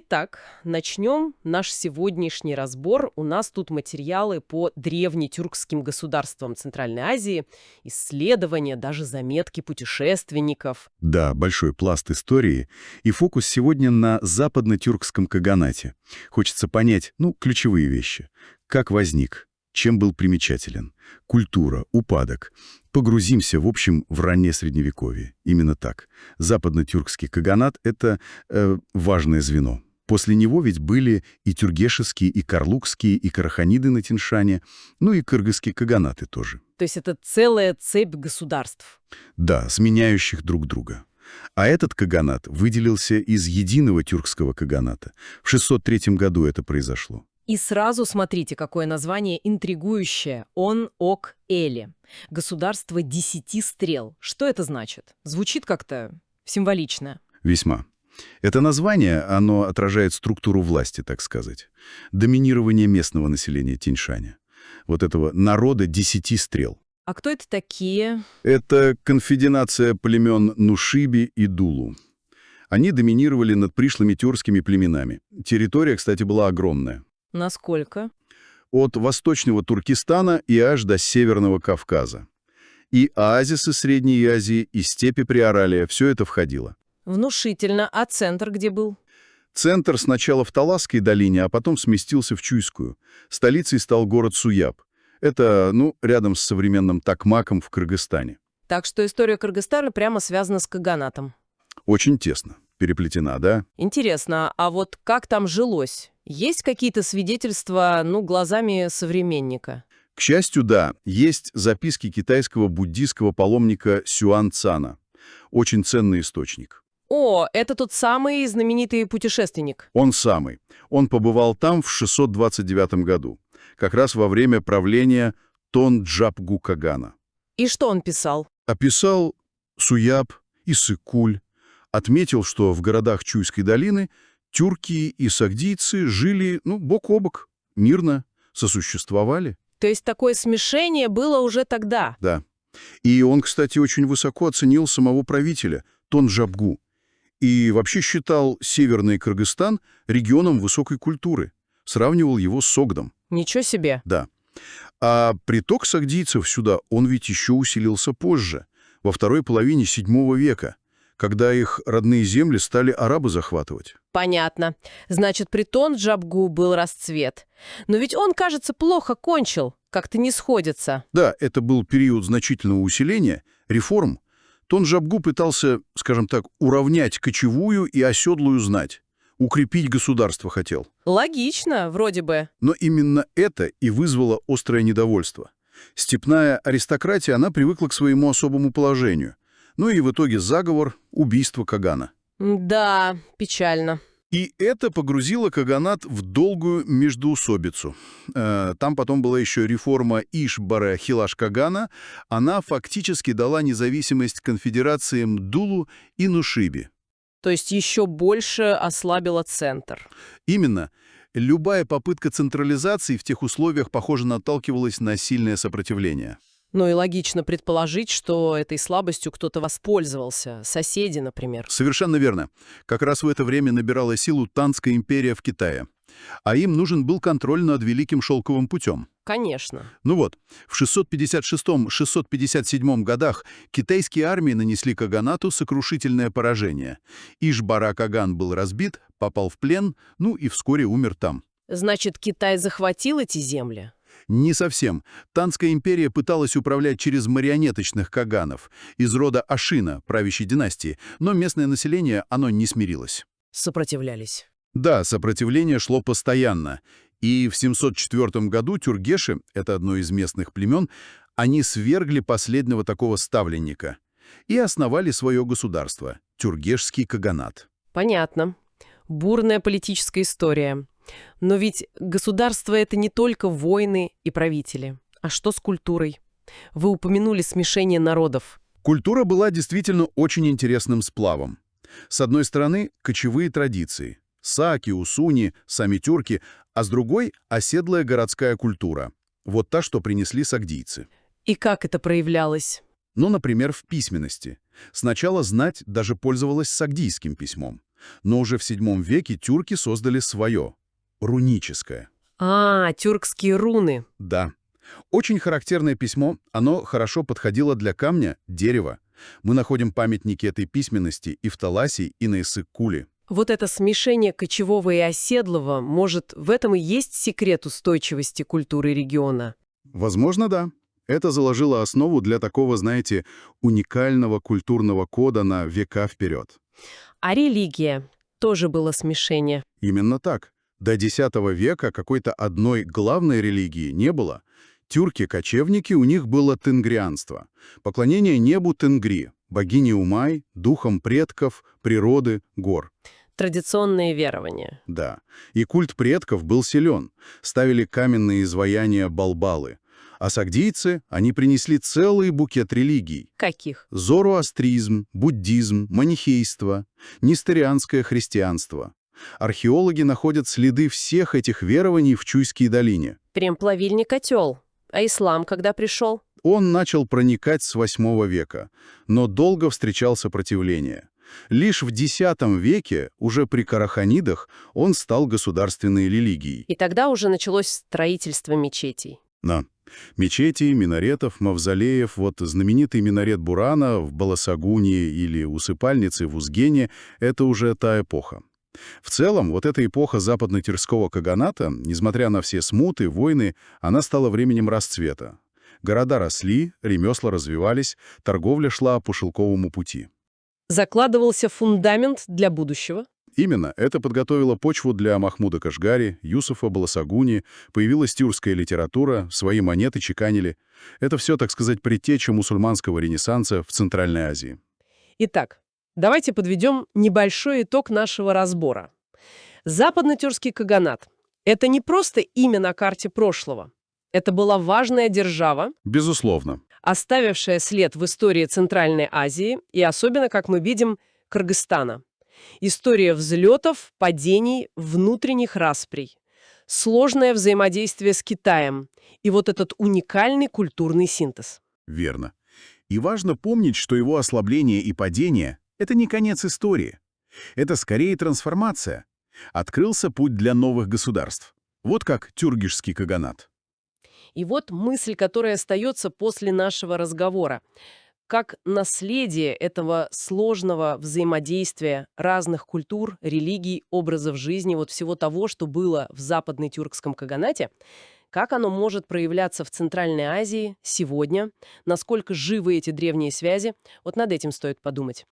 Итак, начнем наш сегодняшний разбор. У нас тут материалы по древнетюркским государствам Центральной Азии, исследования, даже заметки путешественников. Да, большой пласт истории, и фокус сегодня на западно-тюркском каганате. Хочется понять, ключевые вещи. Как возник, чем был примечателен, культура, упадок. Погрузимся, в общем, в раннее Средневековье. Именно так. Западно-тюркский каганат — это важное звено. После него ведь были и тюргешевские, и карлукские, и караханиды на Тиньшане, и кыргызские каганаты тоже. То есть это целая цепь государств. Да, сменяющих друг друга. А этот каганат выделился из единого тюркского каганата. В 603 году это произошло. И сразу смотрите, какое название интригующее. Он-ок-эли. Государство 10 стрел. Что это значит? Звучит как-то символично. Весьма. Это название, оно отражает структуру власти, так сказать. Доминирование местного населения Тиньшаня. Вот этого народа 10 стрел. А кто это такие? Это конфедерация племен Нушиби и Дулу. Они доминировали над пришлыми тюркскими племенами. Территория, кстати, была огромная. Насколько? От восточного Туркестана и аж до Северного Кавказа. И оазисы Средней Азии, и степи Приоралия — все это входило. Внушительно. А центр где был? Центр сначала в Таласской долине, а потом сместился в Чуйскую. Столицей стал город Суяб. Это, рядом с современным Токмаком в Кыргызстане. Так что история Кыргызстана прямо связана с каганатом. Очень тесно. Переплетена, да? Интересно, а вот как там жилось? Есть какие-то свидетельства, глазами современника? К счастью, да, есть записки китайского буддийского паломника Сюань Цана. Очень ценный источник. О, это тот самый знаменитый путешественник. Он самый. Он побывал там в 629 году, как раз во время правления Тонджабгу Кагана. И что он писал? Описал Суяб и Сыкуль, отметил, что в городах Чуйской долины тюрки и сагдийцы жили, бок о бок, мирно сосуществовали. То есть такое смешение было уже тогда? Да. И он, кстати, очень высоко оценил самого правителя, Тонджабгу, и вообще считал Северный Кыргызстан регионом высокой культуры, сравнивал его с Согдом. Ничего себе! Да. А приток сагдийцев сюда, он ведь еще усилился позже, во второй половине VII века, когда их родные земли стали арабы захватывать. Понятно. Значит, при Тонджабгу был расцвет. Но ведь он, кажется, плохо кончил, как-то не сходится. Да, это был период значительного усиления, реформ. Тонджабгу пытался, скажем так, уравнять кочевую и оседлую знать. Укрепить государство хотел. Логично, вроде бы. Но именно это и вызвало острое недовольство. Степная аристократия, она привыкла к своему особому положению. И в итоге заговор, убийство Кагана. Да, печально. И это погрузило Каганат в долгую междоусобицу. Там потом была еще реформа Иш-Бара-Хилаш-Кагана. Она фактически дала независимость конфедерациям Дулу и Нушиби. То есть еще больше ослабила центр. Именно. Любая попытка централизации в тех условиях, похоже, наталкивалась на сильное сопротивление. Ну и логично предположить, что этой слабостью кто-то воспользовался. Соседи, например. Совершенно верно. Как раз в это время набирала силу Танская империя в Китае. А им нужен был контроль над Великим Шелковым путем. Конечно. В 656-657 годах китайские армии нанесли Каганату сокрушительное поражение. Иш-Бара-Каган был разбит, попал в плен, и вскоре умер там. Значит, Китай захватил эти земли? Не совсем. Танская империя пыталась управлять через марионеточных каганов из рода Ашина, правящей династии, но местное население, оно не смирилось. Сопротивлялись. Да, сопротивление шло постоянно. И в 704 году тюргеши, это одно из местных племен, они свергли последнего такого ставленника и основали свое государство – Тюргешский каганат. Понятно. Бурная политическая история. Но ведь государство — это не только войны и правители. А что с культурой? Вы упомянули смешение народов. Культура была действительно очень интересным сплавом. С одной стороны, кочевые традиции. Саки, усуни, сами тюрки, а с другой — оседлая городская культура. Вот та, что принесли сагдийцы. И как это проявлялось? Например, в письменности. Сначала знать даже пользовалась сагдийским письмом. Но уже в VII веке тюрки создали свое, руническое. Тюркские руны. Да. Очень характерное письмо, оно хорошо подходило для камня, дерева. Мы находим памятники этой письменности и в Таласе, и на Иссык-Куле. Вот это смешение кочевого и оседлого, может, в этом и есть секрет устойчивости культуры региона? Возможно, да. Это заложило основу для такого, знаете, уникального культурного кода на века вперед. А религия? Тоже было смешение. Именно так. До X века какой-то одной главной религии не было. Тюрки-кочевники, у них было тенгрианство. Поклонение небу Тенгри, богине Умай, духам предков, природы, гор. Традиционные верования. Да. И культ предков был силен. Ставили каменные изваяния Балбалы. А сагдийцы, они принесли целый букет религий. Каких? Зороастризм, буддизм, манихейство, несторианское христианство. Археологи находят следы всех этих верований в Чуйской долине. Прям плавильный котел. А ислам когда пришел? Он начал проникать с VIII века, но долго встречал сопротивление. Лишь в X веке, уже при караханидах, он стал государственной религией. И тогда уже началось строительство мечетей. Да. Мечетей, минаретов, мавзолеев, вот знаменитый минарет Бурана в Баласагуне или усыпальницы в Узгене — это уже та эпоха. В целом, вот эта эпоха западно-тюркского каганата, несмотря на все смуты, войны, она стала временем расцвета. Города росли, ремесла развивались, торговля шла по шелковому пути. Закладывался фундамент для будущего. Именно это подготовило почву для Махмуда Кашгари, Юсуфа Баласагуни, появилась тюркская литература, свои монеты чеканили. Это все, так сказать, предтеча мусульманского ренессанса в Центральной Азии. Итак, давайте подведем небольшой итог нашего разбора. Западно-тюркский каганат — это не просто имя на карте прошлого. Это была важная держава, Безусловно. оставившая след в истории Центральной Азии и особенно, как мы видим, Кыргызстана. История взлетов, падений, внутренних расприй. Сложное взаимодействие с Китаем. И вот этот уникальный культурный синтез. Верно. И важно помнить, что его ослабление и падение — это не конец истории. Это скорее трансформация. Открылся путь для новых государств. Вот как тюргишский каганат. И вот мысль, которая остается после нашего разговора. Как наследие этого сложного взаимодействия разных культур, религий, образов жизни, вот всего того, что было в западной тюркском каганате, как оно может проявляться в Центральной Азии сегодня, насколько живы эти древние связи, вот над этим стоит подумать.